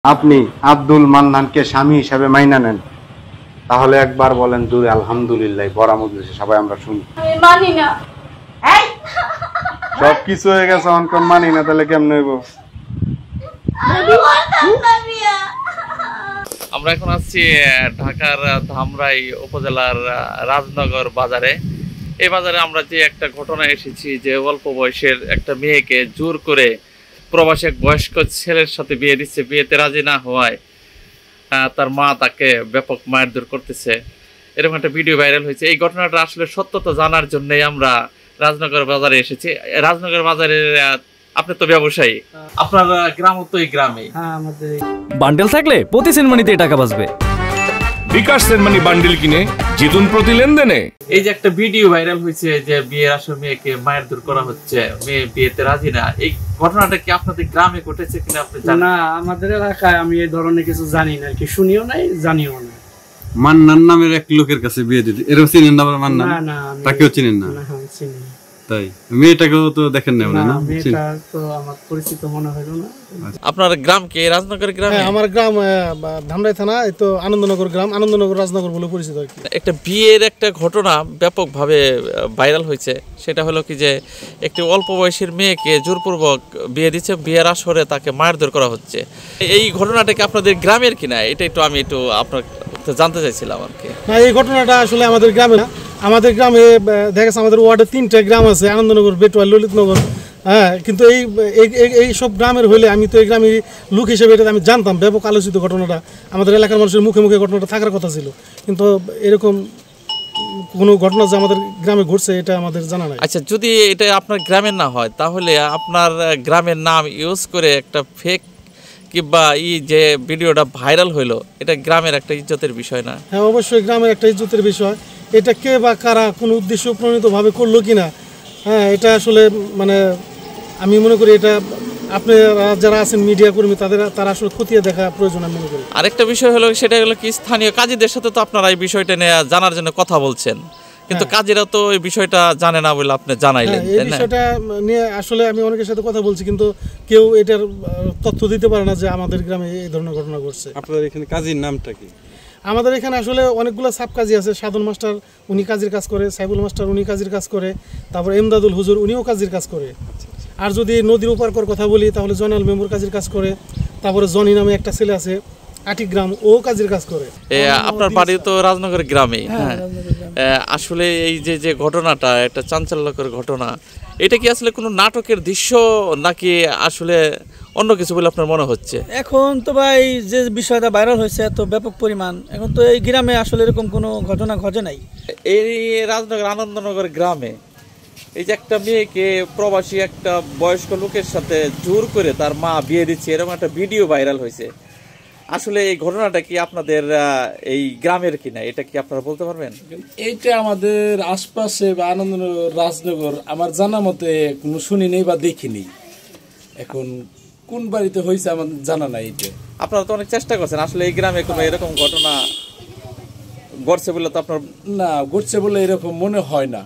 আপনি আব্দুল মান্নানকে স্বামী হিসাবে মাইনা নেন, তাহলে একবার বলেন দূরে আলহামদুলিল্লাহ। বড় মজলিসে সবাই আমরা শুনি। আমি মানি না। সবকিছু হয়ে গেছে, অনকম মানি না, তাহলে কেমন হইব? আমরা এখন আছি ঢাকার ধামরাই উপজেলার রাজনগর বাজারে। এই বাজারে আমরা যে একটা ঘটনা এসেছি, যে অল্প বয়সের একটা মেয়েকে জোর করে প্রবাসী এক বয়স্ক ছেলের সাথে বিয়ে দিচ্ছে। বিয়েতে রাজি না হওয়ায় তার মা তাকে ব্যাপক মারধর করতেছে, এরকম একটা ভিডিও ভাইরাল হয়েছে। এই ঘটনাটা আসলে সত্যতা জানার জন্যই আমরা রাজনগর বাজারে এসেছি। রাজনগর বাজারের আপনি তো ব্যবসায়ী, আপনার গ্রাম তো এই গ্রামে। বান্ডেল থাকলে প্রতি সেনমানিতে টাকা বাঁচবে। বিকাশ সেনমানি বান্ডেল কিনে জিতুন প্রতি লেনদেনে। এই যে একটা ভিডিও ভাইরাল হয়েছে যে বিয়ের আসর মেয়েকে মারধর করা হচ্ছে, মেয়ে বিয়েতে রাজি না, এই ঘটনাটা কি আপনাদের গ্রামে ঘটেছে কিনা আপনি জানেন? না, আমাদের এলাকায় আমি এই ধরনের কিছু জানি না, কি শুনিও নাই জানিও না। মান্নান নামের এক লোকের কাছে বিয়ে দিতে, এরকম চিনেন না? মান্নান না, তাকেও চিনেন না? চিনি না। তাই মেয়েটাকেও তো দেখেন না? না, মেয়েটা তো আমার পরিচিত মনে হলো না। আপনার গ্রাম কি রাজনগর গ্রামে? আমার গ্রাম ধামরাই থানা, এই তো আনন্দনগর গ্রাম, আনন্দনগর রাজনগর বলে পরিচিত আর কি। একটা বিয়ের একটা ঘটনা ব্যাপকভাবে ভাইরাল হয়েছে, সেটা হলো কি যে একটি অল্প বয়সের মেয়েকে জোরপূর্বক বিয়ে দিচ্ছে, বিয়ের আসরে তাকে মারধর করা হচ্ছে। এই ঘটনাটা কি আপনাদের গ্রামের কিনা, এটা একটু আমি আপনার জানতে চাইছিলাম আর কি। না, এই ঘটনাটা আসলে আমাদের গ্রামে না। আমাদের গ্রামে দেখা গেছে আমাদের ওয়ার্ডে 3টা গ্রাম আছে, আনন্দনগর, বেটুয়া, ললিতনগর। হ্যাঁ, কিন্তু এই সব গ্রামের হইলে আমি তো এই গ্রামের লোক হিসেবে এটা আমি জানতাম। ব্যাপক আলোচিত ঘটনাটা, আমাদের এলাকার মানুষের মুখে মুখে ঘটনাটা থাকার কথা ছিল, কিন্তু এরকম কোনো ঘটনা যে আমাদের গ্রামে ঘটছে এটা আমাদের জানা নাই। আচ্ছা, যদি এটা আপনার গ্রামের না হয়, তাহলে আপনার গ্রামের নাম ইউজ করে একটা ফেক কিংবা যে ভিডিওটা ভাইরাল হইলো, এটা গ্রামের একটা ইজ্জতের বিষয় না? হ্যাঁ, অবশ্যই গ্রামের একটা ইজ্জতের বিষয়। এটা কে বা কারা কোনো উদ্দেশ্য প্রণীতভাবে করলো কিনা, হ্যাঁ, এটা আসলে মানে আমি মনে করি এটা আপনারা যারা আছেন মিডিয়া কর্মী তারা আসলে খতিয়ে দেখা প্রয়োজন আমি মনে করি। আরেকটা বিষয় হলো, সেটা হলো কি স্থানীয় কাজীদের সাথে তো আপনারা এই বিষয়টা নিয়ে জানার জন্য কথা বলছেন, কিন্তু কাজীরা তো এই বিষয়টা জানে না বলে আপনি জানাইলেন। এই বিষয়টা নিয়ে আসলে আমি অনেকের সাথে কথা বলছি, কিন্তু কেউ এটার তথ্য দিতে পারে না যে আমাদের গ্রামে এই ধরনের ঘটনা ঘটছে। আপনাদের এখানে কাজীর নামটা কি? আমাদের এখানে আসলে অনেকগুলো সাব কাজী আছে। সাধন মাস্টার উনি কাজীর কাজ করে, সাইবুল মাস্টার উনি কাজীর কাজ করে, তারপর এমদাদুল হুজুর উনিও কাজীর কাজ করে। আর যদি নদীর ওপার কথা বলি তাহলে জয়নাল মেম্বর কাজীর কাজ করে, তারপরে জনি নামে একটা ছেলে আছে আটিগ্রাম, ও কাজীর কাজ করে। আপনার বাড়ি তো রাজনগর গ্রামে। হ্যাঁ, আসলে এই যে ঘটনাটা একটা চাঞ্চল্যকর ঘটনা, এটা কি আসলে কোনো নাটকের দৃশ্য নাকি আসলে অন্য কিছু বলে আপনার মনে হচ্ছে? এখন তো ভাই যে বিষয়টা ভাইরাল হয়েছে এত ব্যাপক পরিমাণ, এখন তো এই গ্রামে আসলে এরকম কোনো ঘটনা ঘটে নাই। এই রাজনগর আনন্দনগর গ্রামে এই যে একটা মেয়েকে প্রবাসী একটা বয়স্ক লোকের সাথে জোর করে তার মা বিয়ে দিচ্ছে, এরকম একটা ভিডিও ভাইরাল হয়েছে। আসলে এই ঘটনাটা কি আপনাদের এই গ্রামের কিনা, এটা কি আপনারা বলতে পারবেন? এইটা আমাদের আশপাশে বা আনন্দনগর, রাজনগর আমার জানা মতে কোনো শুনি নেই বা দেখিনি। এখন কোন বাড়িতে হয়েছে আমার জানা নাই। এটা আপনারা তো অনেক চেষ্টা করছেন, আসলে এই গ্রামে কোনো এরকম ঘটনা ঘটছে বলে তো আপনার? না, ঘটছে বলে এরকম মনে হয় না।